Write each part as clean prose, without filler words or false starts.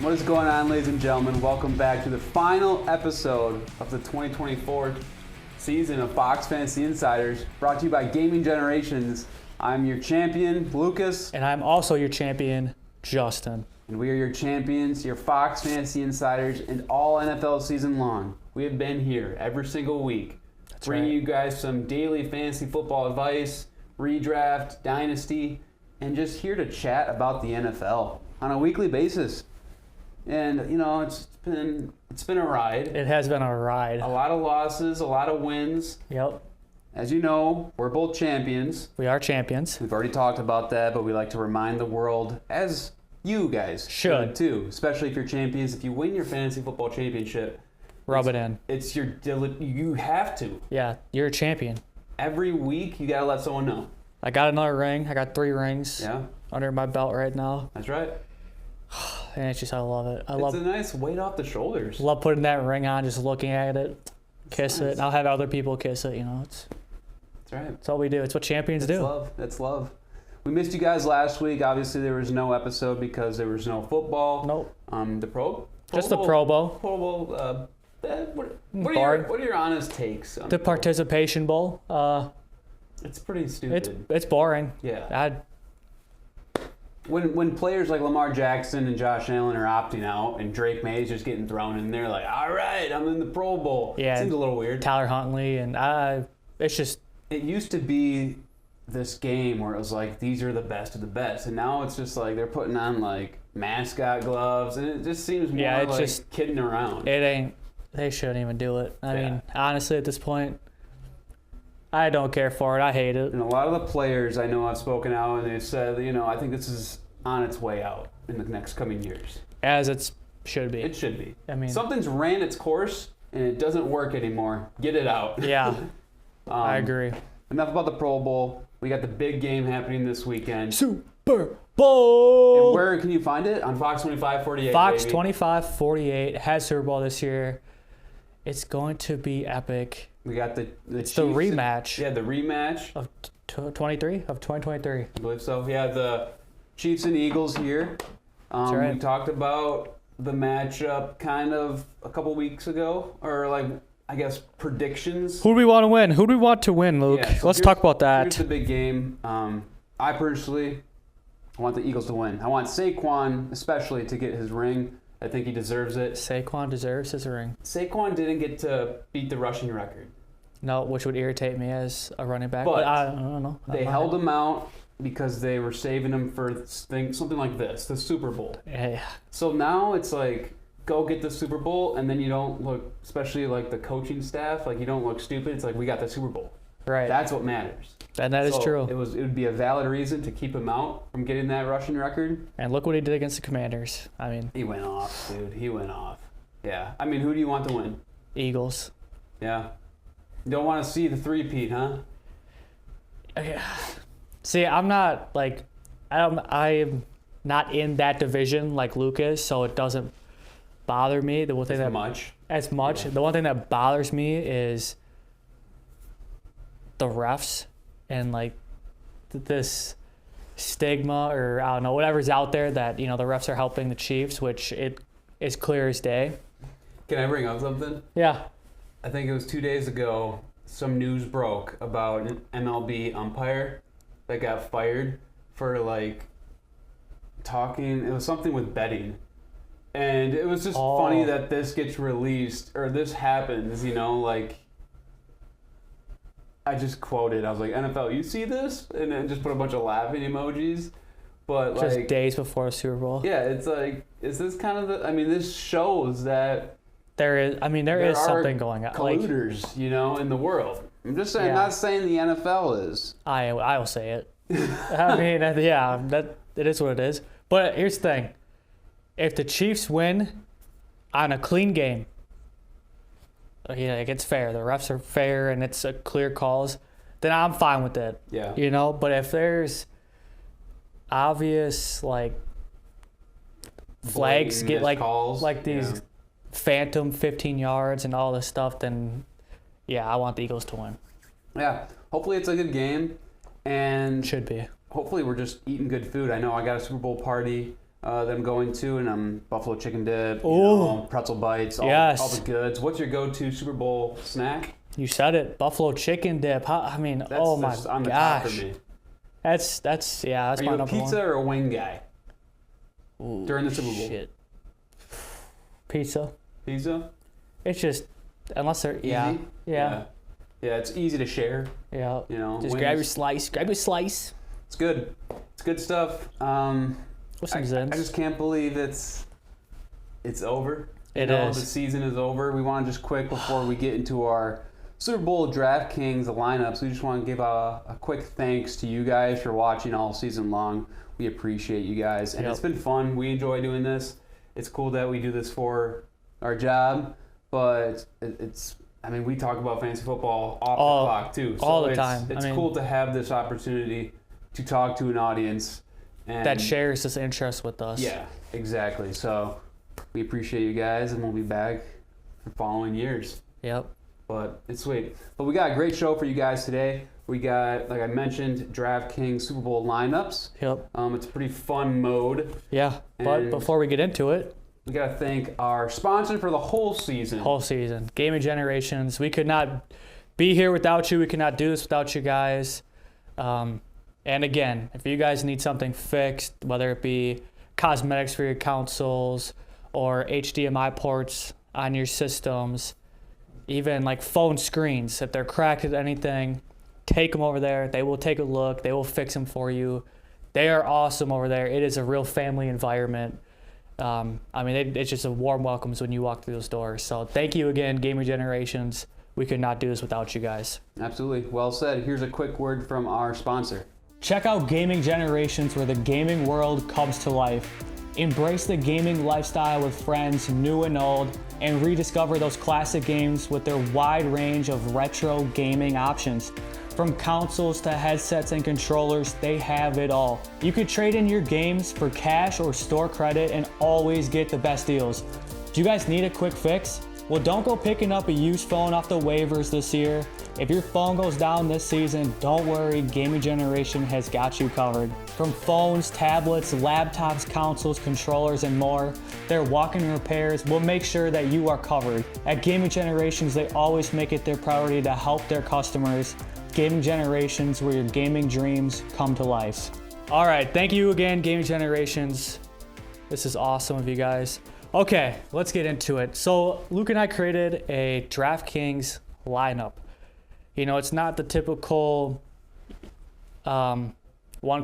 What is going on, ladies and gentlemen? Welcome back to the final episode of the 2024 season of Fox Fantasy Insiders, brought to you by Gaming Generations. I'm your champion, Lucas. And I'm also your champion, Justin. And we are your champions, your Fox Fantasy Insiders, and all NFL season long. We have been here every single week, bringing you guys some daily fantasy football advice, redraft, dynasty, and just here to chat about the NFL on a weekly basis. And, you know, it's been a ride. It has been a ride. A lot of losses, a lot of wins. Yep. As you know, we're both champions. We are champions. We've already talked about that, but we like to remind the world, as you guys should too, especially if you're champions. If you win your fantasy football championship, rub it in. It's you have to. Yeah, you're a champion. Every week, you got to let someone know. I got another ring. I got 3 rings under my belt right now. That's right. And it's just, I love it. It's a nice weight off the shoulders. Love putting that ring on, just looking at it, kiss it. And I'll have other people kiss it, you know. That's right. That's all we do. It's what champions do. Love. That's love. We missed you guys last week. Obviously, there was no episode because there was no football. Nope. The Pro Just Bowl, the Pro Bowl. Pro Bowl. What are your honest takes on the Participation Bowl? It's pretty stupid. It's boring. Yeah. When players like Lamar Jackson and Josh Allen are opting out and Drake May's just getting thrown in there like, all right, I'm in the Pro Bowl. Yeah. Seems a little weird. Tyler Huntley and it's just. It used to be this game where it was like, these are the best of the best. And now it's just like they're putting on like mascot gloves and it just seems more like just kidding around. It ain't. They shouldn't even do it. I mean, honestly, at this point, I don't care for it. I hate it. And a lot of the players I know have spoken out and they've said, you know, I think this is on its way out in the next coming years. As it should be. It should be. I mean, something's ran its course and it doesn't work anymore. Get it out. Yeah, I agree. Enough about the Pro Bowl. We got the big game happening this weekend. Super Bowl! And where can you find it? On Fox 2548. Fox baby. 2548 has Super Bowl this year. It's going to be epic. We got the It's the rematch. Yeah, the rematch. Of 2023? I believe so. Yeah, the Chiefs and Eagles here. That's right. We talked about the matchup kind of a couple weeks ago, or like, I guess, predictions. Who do we want to win? Who do we want to win, Luke? Yeah, so let's talk about that. Here's the big game. I personally want the Eagles to win. I want Saquon especially to get his ring. I think he deserves it. Saquon deserves his ring. Saquon didn't get to beat the rushing record. No, which would irritate me as a running back. But I don't know. They held him out because they were saving him for something like this, the Super Bowl. Yeah. So now it's like, go get the Super Bowl, and then you don't look, especially like the coaching staff, like you don't look stupid. It's like, we got the Super Bowl. Right. That's what matters. And that is true. It would be a valid reason to keep him out from getting that rushing record. And look what he did against the Commanders. I mean, he went off, dude. He went off. Yeah. I mean, who do you want to win? Eagles. Yeah. You don't want to see the three-peat, huh? Yeah. See, I'm not like, I'm not in that division like Luke is, so it doesn't bother me. The one thing as much. Yeah. The one thing that bothers me is the refs and like this stigma, or I don't know, whatever's out there that, you know, the refs are helping the Chiefs, which it is clear as day. Can I bring up something? Yeah. I think it was 2 days ago, some news broke about an MLB umpire that got fired for like talking. It was something with betting. And it was just funny that this gets released, or this happens, you know, like, I just quoted, I was like, NFL, you see this? And then just put a bunch of laughing emojis. But just like, days before the Super Bowl. Yeah, it's like, is this kind of this shows that there is something going on. Colluders, like, you know, in the world. I'm just saying, not saying the NFL is. I will say it. I mean, yeah, that it is what it is. But here's the thing. If the Chiefs win on a clean game, it's fair. The refs are fair and it's a clear calls, then I'm fine with it. Yeah. You know, but if there's obvious like flags get like calls, like these phantom 15 yards and all this stuff, then yeah, I want the Eagles to win. Yeah. Hopefully it's a good game, and should be. Hopefully we're just eating good food. I know I got a Super Bowl party that I'm going to, and buffalo chicken dip, pretzel bites, all the goods. What's your go-to Super Bowl snack? You said it, buffalo chicken dip. I mean, That's oh my on the gosh. top for me. That's Are my you number a pizza one. or a wing guy? Ooh, during the Super Bowl? Shit. Pizza. Pizza? It's just, unless they're, Easy? Yeah. Yeah, it's easy to share. Yeah. You know, just grab your slice. It's good. It's good stuff. With some zins. I just can't believe it's over. It is. The season is over. We want to just quick before we get into our Super Bowl DraftKings lineups. We just want to give a quick thanks to you guys for watching all season long. We appreciate you guys, and it's been fun. We enjoy doing this. It's cool that we do this for our job, but it's. I mean, we talk about fantasy football off the clock too. So all the time. It's cool to have this opportunity to talk to an audience that shares this interest with us. Yeah, exactly. So we appreciate you guys, and we'll be back for following years. Yep. But it's sweet. But we got a great show for you guys today. We got, like I mentioned, DraftKings Super Bowl lineups. Yep. It's a pretty fun mode. Yeah, but before we get into it, we got to thank our sponsor for the whole season. Gaming Generations. We could not be here without you. We could not do this without you guys. And again, if you guys need something fixed, whether it be cosmetics for your consoles or HDMI ports on your systems, even like phone screens, if they're cracked at anything, take them over there. They will take a look. They will fix them for you. They are awesome over there. It is a real family environment. I mean, it's just a warm welcomes when you walk through those doors. So thank you again, Gaming Generations. We could not do this without you guys. Absolutely. Well said. Here's a quick word from our sponsor. Check out Gaming Generations, where the gaming world comes to life. Embrace the gaming lifestyle with friends, new and old, and rediscover those classic games with their wide range of retro gaming options. From consoles to headsets and controllers, they have it all. You could trade in your games for cash or store credit and always get the best deals. Do you guys need a quick fix? Well, don't go picking up a used phone off the waivers this year. If your phone goes down this season, don't worry, Gaming Generation has got you covered. From phones, tablets, laptops, consoles, controllers, and more, their walk-in repairs will make sure that you are covered. At Gaming Generations, they always make it their priority to help their customers. Gaming Generations, where your gaming dreams come to life. All right, thank you again, Gaming Generations. This is awesome of you guys. Okay, let's get into it. So Luke and I created a DraftKings lineup. You know, it's not the typical one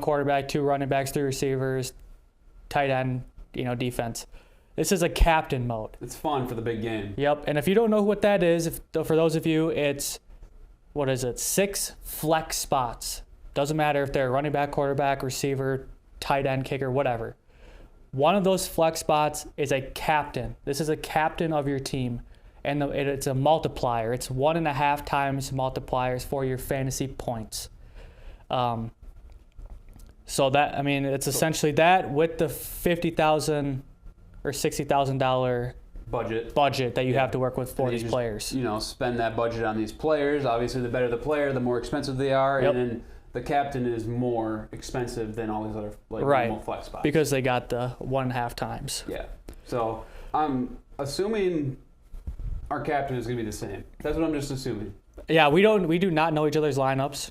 quarterback, two running backs, three receivers, tight end, defense. This is a captain mode. It's fun for the big game. Yep, and if you don't know what that is, for those of you, it's 6 flex spots. Doesn't matter if they're running back, quarterback, receiver, tight end, kicker, whatever. One of those flex spots is a captain. This is a captain of your team, and it's a multiplier. It's 1.5 times multipliers for your fantasy points. So that, I mean, it's essentially that with the $50,000 or $60,000 budget that you have to work with for these players. Spend that budget on these players. Obviously, the better the player, the more expensive they are, and then the captain is more expensive than all these other normal flex spots because they got the 1.5 times. Yeah. So I'm assuming our captain is going to be the same. That's what I'm just assuming. Yeah, we do not know each other's lineups.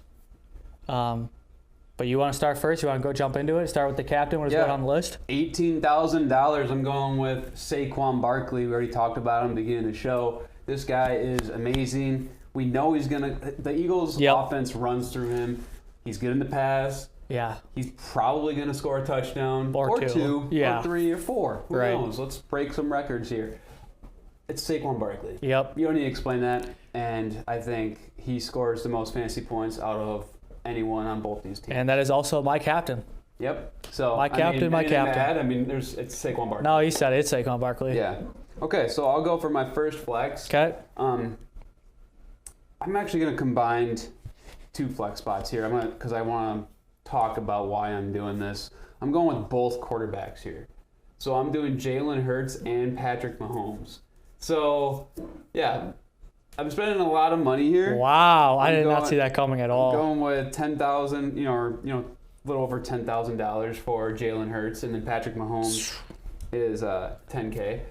But you want to start first? You want to go jump into it? Start with the captain. What is going on the list? $18,000. I'm going with Saquon Barkley. We already talked about him at the beginning of the show. This guy is amazing. We know he's going to – the Eagles' offense runs through him. He's good in the pass. Yeah. He's probably going to score a touchdown. Or two. Or 3 or 4. Who knows? Let's break some records here. It's Saquon Barkley. Yep. You don't need to explain that. And I think he scores the most fantasy points out of anyone on both these teams. And that is also my captain. Yep. So my captain. Mad. I mean, it's Saquon Barkley. No, he said it's Saquon Barkley. Yeah. Okay, so I'll go for my first flex. Okay. I'm actually going to combine 2 flex spots here. Because I want to talk about why I'm doing this. I'm going with both quarterbacks here. So I'm doing Jalen Hurts and Patrick Mahomes. So, yeah, I'm spending a lot of money here. Wow, I did not see that coming at all. I'm going with $10,000, little over $10,000 for Jalen Hurts, and then Patrick Mahomes is $10K.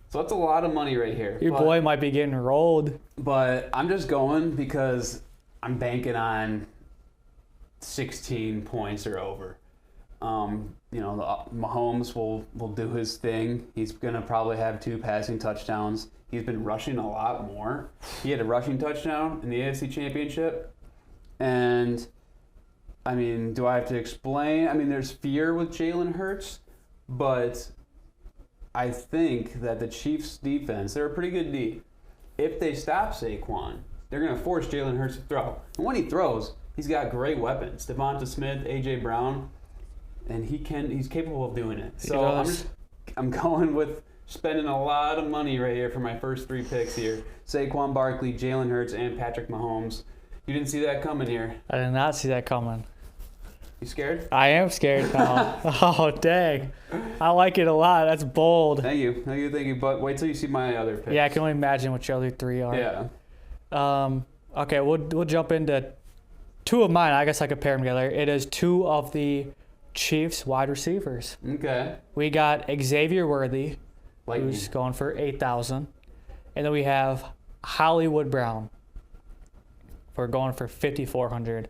So that's a lot of money right here. Your boy might be getting rolled. But I'm just going because I'm banking on 16 points or over. Mahomes will do his thing. He's going to probably have 2 passing touchdowns. He's been rushing a lot more. He had a rushing touchdown in the AFC Championship. And, I mean, do I have to explain? I mean, there's fear with Jalen Hurts, but I think that the Chiefs' defense, they're a pretty good D. If they stop Saquon, they're going to force Jalen Hurts to throw. And when he throws, he's got great weapons. Devonta Smith, A.J. Brown, and he's capable of doing it. So I'm going with spending a lot of money right here for my first 3 picks here. Saquon Barkley, Jalen Hurts, and Patrick Mahomes. You didn't see that coming here. I did not see that coming. You scared? I am scared now. Oh, dang. I like it a lot. That's bold. Thank you. But wait till you see my other picks. Yeah, I can only imagine what your other 3 are. Yeah. Okay, we'll jump into 2 of mine. I guess I could pair them together. It is 2 of the Chiefs wide receivers. Okay. We got Xavier Worthy, who's going for $8,000. And then we have Hollywood Brown. We're going for $5,400.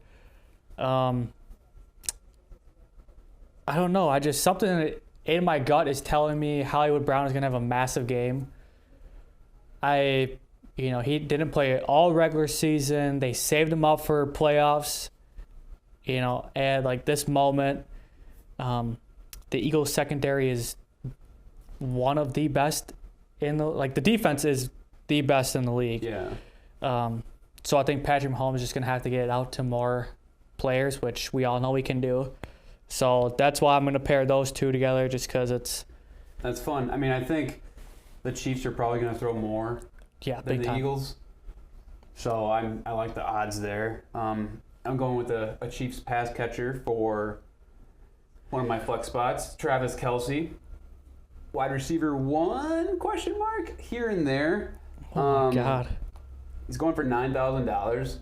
I don't know. Something in my gut is telling me Hollywood Brown is going to have a massive game. He didn't play all regular season. They saved him up for playoffs. And like this moment, the Eagles secondary is one of the best the defense is the best in the league. Yeah. So I think Patrick Mahomes is just going to have to get it out to more players, which we all know he can do. So that's why I'm going to pair those 2 together, just because That's fun. I mean, I think the Chiefs are probably going to throw more than the Eagles. So I like the odds there. I'm going with a Chiefs pass catcher for one of my flex spots, Travis Kelce. Wide receiver 1, question mark, here and there. Oh, my God. He's going for $9,000,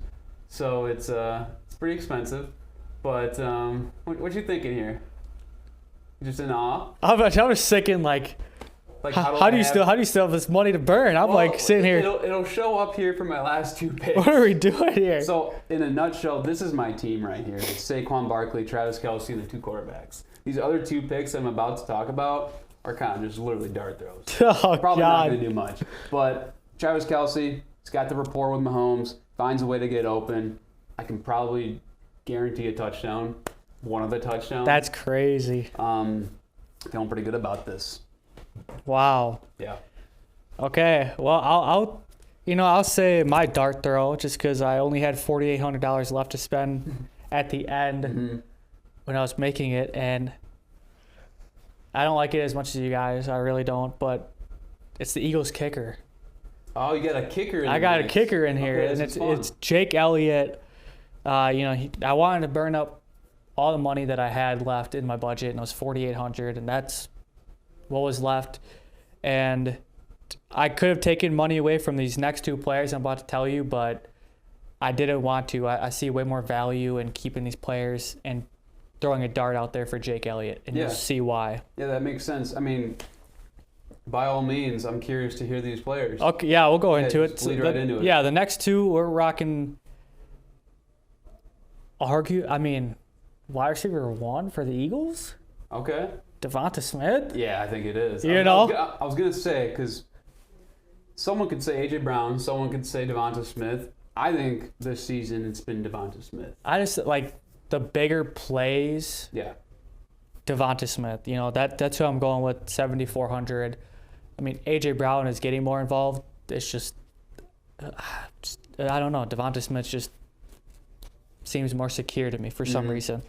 so it's pretty expensive. But what you thinking here? You just in awe? I'm just thinking how do you still have this money to burn? I'm sitting here. It'll show up here for my last 2 picks. What are we doing here? So in a nutshell, this is my team right here. It's Saquon Barkley, Travis Kelce, and the 2 quarterbacks. These other 2 picks I'm about to talk about are kind of just literally dart throws. Oh, Probably God. not going to do much. But Travis Kelce, he's got the rapport with Mahomes, finds a way to get open. I can probably guarantee a touchdown. One of the touchdowns. That's crazy. Feeling pretty good about this. Wow. Yeah. Okay. Well, I'll say my dart throw just because I only had $4,800 left to spend at the end when I was making it, and I don't like it as much as you guys. I really don't. But it's the Eagles kicker. Oh, you got a kicker in I got a kicker in here, okay, and it's Jake Elliott. I wanted to burn up all the money that I had left in my budget, and it was $4,800, and that's what was left. And I could have taken money away from these next 2 players I'm about to tell you, but I didn't want to. I see way more value in keeping these players and throwing a dart out there for Jake Elliott, and you'll see why. Yeah, that makes sense. I mean, by all means, I'm curious to hear these players. Okay, yeah, we'll go into it. Lead right into it. Yeah, the next 2 we're rocking. Wide receiver 1 for the Eagles? Okay. Devonta Smith? Yeah, I think it is. I was going to say, because someone could say A.J. Brown, someone could say Devonta Smith. I think this season it's been Devonta Smith. I just like the bigger plays. Yeah. Devonta Smith. That's who I'm going with, 7,400. I mean, A.J. Brown is getting more involved. It's just I don't know. Devonta Smith just seems more secure to me for some reason.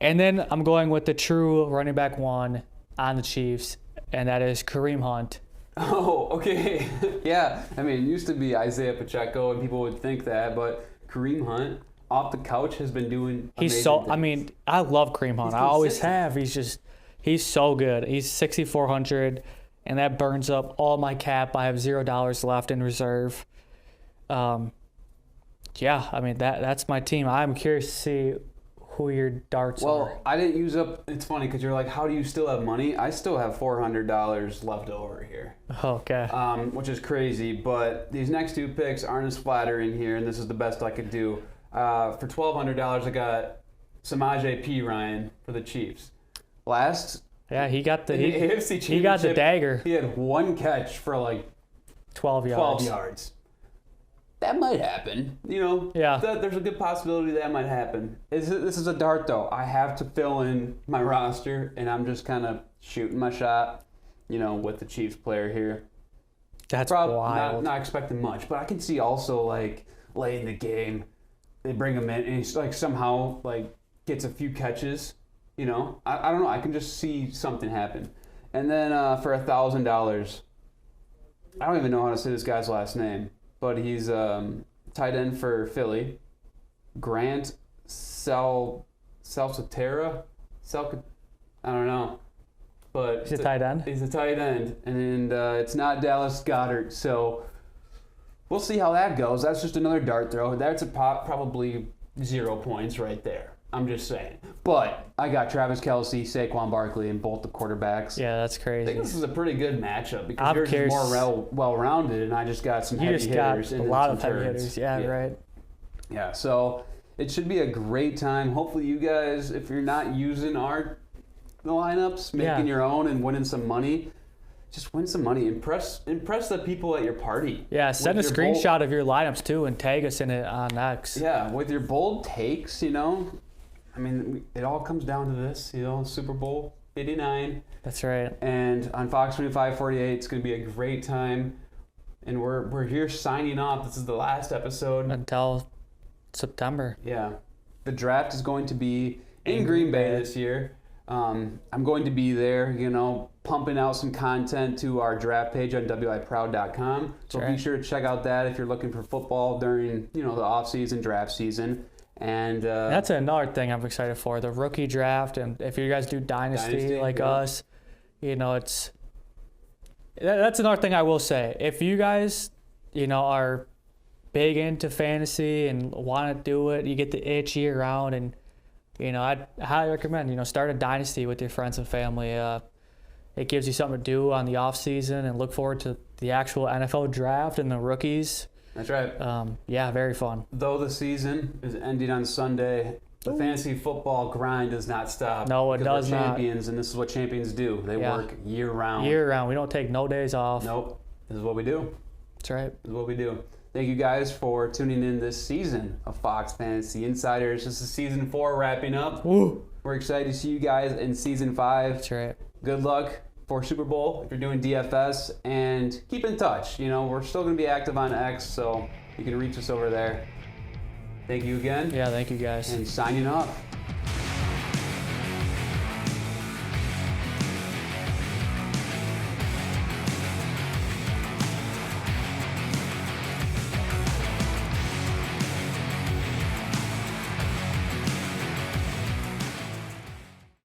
And then I'm going with the true running back 1 on the Chiefs, and that is Kareem Hunt. Oh, okay. Yeah, I mean, it used to be Isaiah Pacheco, and people would think that, but Kareem Hunt off the couch has been doing amazing things. I love Kareem Hunt. I always have. He's so good. He's 6,400, and that burns up all my cap. I have $0 left in reserve. That's my team. I'm curious to see who your darts are. Well, I didn't use up. It's funny because you're like, how do you still have money? I still have $400 left over here. Okay. Which is crazy. But these next 2 picks aren't as flattering here, and this is the best I could do. For $1,200, I got Samaje Perine for the Chiefs. Yeah, he got the AFC he got the dagger. He had 1 catch for like 12 yards. That might happen, Yeah. There's a good possibility that might happen. This is a dart, though. I have to fill in my roster, and I'm just kind of shooting my shot, with the Chiefs player here. That's wild. Not expecting much, but I can see also, like, late in the game, they bring him in, and he's, like, somehow, like, gets a few catches, I don't know. I can just see something happen. And then for $1,000, I don't even know how to say this guy's last name. But he's tight end for Philly. Grant Salsatera? I don't know. But he's a tight end? He's a tight end. And it's not Dallas Goedert. So we'll see how that goes. That's just another dart throw. That's probably 0 points right there. I'm just saying. But I got Travis Kelce, Saquon Barkley, and both the quarterbacks. Yeah, that's crazy. I think this is a pretty good matchup because yours is more well-rounded, and I just got some heavy hitters. You just got a lot of heavy hitters. Yeah, right. Yeah, so it should be a great time. Hopefully you guys, if you're not using the lineups, making your own and winning some money, just win some money. Impress the people at your party. Yeah, send a screenshot of your lineups, too, and tag us in it on X. Yeah, with your bold takes, I mean, it all comes down to this, Super Bowl 59. That's right. And on Fox 2548, it's going to be a great time. And we're here signing off. This is the last episode. Until September. Yeah. The draft is going to be in Green Bay this year. I'm going to be there, pumping out some content to our draft page on wiproud.com. So be sure to check out that if you're looking for football during, the off-season, draft season. And that's another thing I'm excited for, the rookie draft. And if you guys do dynasty like us, that's another thing I will say. If you guys, are big into fantasy and want to do it, you get the itch year round, and I'd highly recommend start a dynasty with your friends and family. It gives you something to do on the off season and look forward to the actual NFL draft and the rookies. That's right. Yeah, very fun. Though the season is ending on Sunday, the fantasy football grind does not stop. No, it does we're not. Champions, and this is what champions do. They work year round. Year round. We don't take no days off. Nope. This is what we do. That's right. This is what we do. Thank you guys for tuning in this season of Fox Fantasy Insiders. This is season 4 wrapping up. Woo. We're excited to see you guys in season 5. That's right. Good luck for Super Bowl if you're doing DFS, and keep in touch. We're still going to be active on X, so you can reach us over there. Thank you again. Yeah, thank you guys. And signing off.